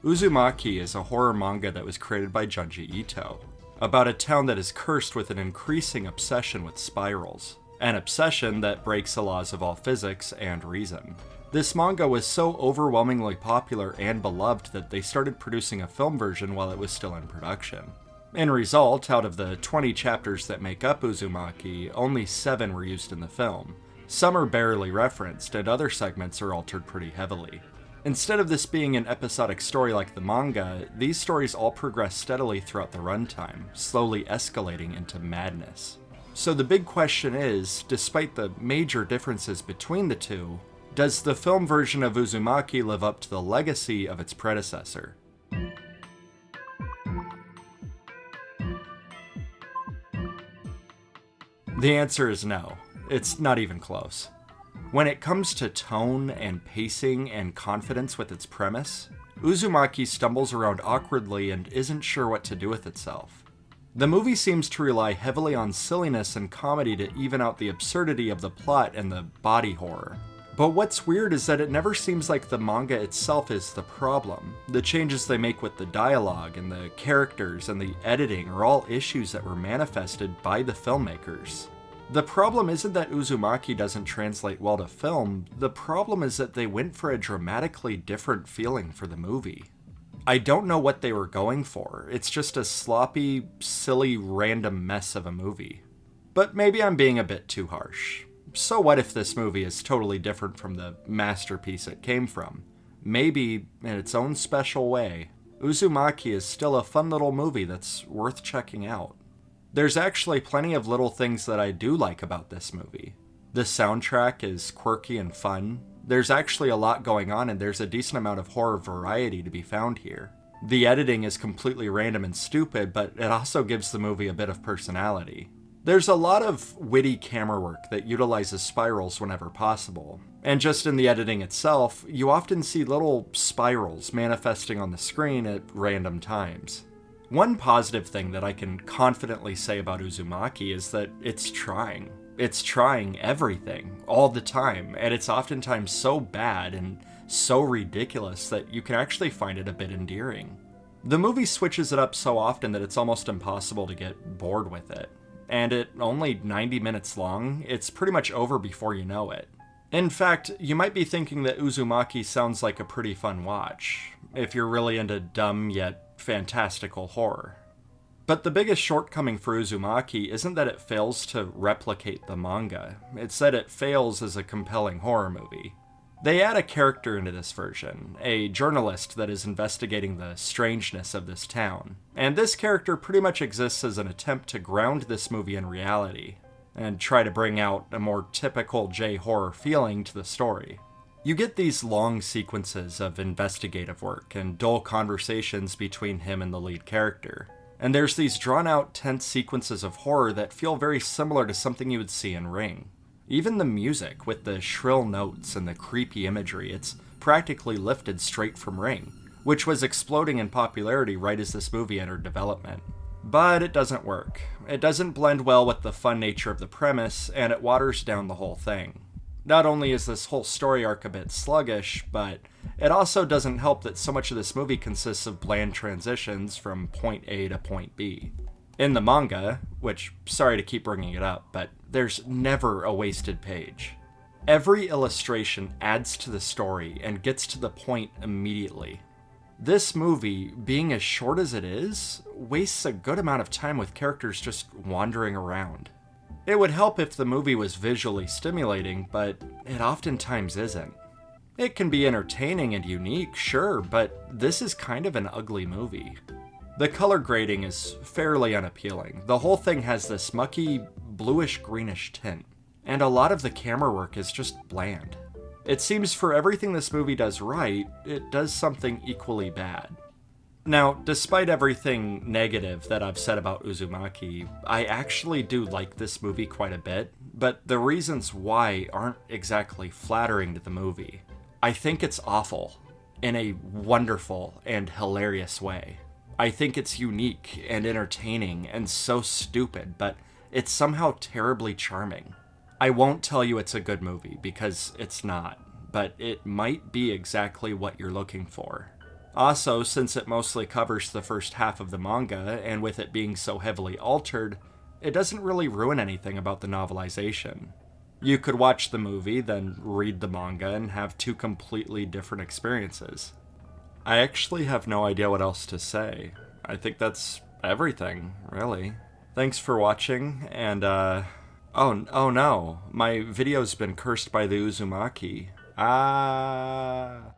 Uzumaki is a horror manga that was created by Junji Ito, about a town that is cursed with an increasing obsession with spirals, an obsession that breaks the laws of all physics and reason. This manga was so overwhelmingly popular and beloved that they started producing a film version while it was still in production. In result, out of the 20 chapters that make up Uzumaki, only 7 were used in the film. Some are barely referenced, and other segments are altered pretty heavily. Instead of this being an episodic story like the manga, these stories all progress steadily throughout the runtime, slowly escalating into madness. So the big question is, despite the major differences between the two, does the film version of Uzumaki live up to the legacy of its predecessor? The answer is no. It's not even close. When it comes to tone and pacing and confidence with its premise, Uzumaki stumbles around awkwardly and isn't sure what to do with itself. The movie seems to rely heavily on silliness and comedy to even out the absurdity of the plot and the body horror. But what's weird is that it never seems like the manga itself is the problem. The changes they make with the dialogue and the characters and the editing are all issues that were manifested by the filmmakers. The problem isn't that Uzumaki doesn't translate well to film, the problem is that they went for a dramatically different feeling for the movie. I don't know what they were going for, it's just a sloppy, silly, random mess of a movie. But maybe I'm being a bit too harsh. So what if this movie is totally different from the masterpiece it came from? Maybe, in its own special way, Uzumaki is still a fun little movie that's worth checking out. There's actually plenty of little things that I do like about this movie. The soundtrack is quirky and fun. There's actually a lot going on and there's a decent amount of horror variety to be found here. The editing is completely random and stupid, but it also gives the movie a bit of personality. There's a lot of witty camera work that utilizes spirals whenever possible. And just in the editing itself, you often see little spirals manifesting on the screen at random times. One positive thing that I can confidently say about Uzumaki is that it's trying. It's trying everything, all the time, and it's oftentimes so bad and so ridiculous that you can actually find it a bit endearing. The movie switches it up so often that it's almost impossible to get bored with it. And at only 90 minutes long, it's pretty much over before you know it. In fact, you might be thinking that Uzumaki sounds like a pretty fun watch, if you're really into dumb yet fantastical horror. But the biggest shortcoming for Uzumaki isn't that it fails to replicate the manga, it's that it fails as a compelling horror movie. They add a character into this version, a journalist that is investigating the strangeness of this town, and this character pretty much exists as an attempt to ground this movie in reality, and try to bring out a more typical J-horror feeling to the story. You get these long sequences of investigative work and dull conversations between him and the lead character. And there's these drawn-out, tense sequences of horror that feel very similar to something you would see in Ring. Even the music, with the shrill notes and the creepy imagery, it's practically lifted straight from Ring, which was exploding in popularity right as this movie entered development. But it doesn't work. It doesn't blend well with the fun nature of the premise, and it waters down the whole thing. Not only is this whole story arc a bit sluggish, but it also doesn't help that so much of this movie consists of bland transitions from point A to point B. In the manga, which, sorry to keep bringing it up, but there's never a wasted page. Every illustration adds to the story and gets to the point immediately. This movie, being as short as it is, wastes a good amount of time with characters just wandering around. It would help if the movie was visually stimulating, but it oftentimes isn't. It can be entertaining and unique, sure, but this is kind of an ugly movie. The color grading is fairly unappealing. The whole thing has this mucky, bluish-greenish tint, and a lot of the camera work is just bland. It seems for everything this movie does right, it does something equally bad. Now, despite everything negative that I've said about Uzumaki, I actually do like this movie quite a bit, but the reasons why aren't exactly flattering to the movie. I think it's awful, in a wonderful and hilarious way. I think it's unique and entertaining and so stupid, but it's somehow terribly charming. I won't tell you it's a good movie, because it's not, but it might be exactly what you're looking for. Also, since it mostly covers the first half of the manga, and with it being so heavily altered, it doesn't really ruin anything about the novelization. You could watch the movie, then read the manga, and have two completely different experiences. I actually have no idea what else to say. I think that's everything, really. Thanks for watching, and oh no, my video's been cursed by the Uzumaki. Ah...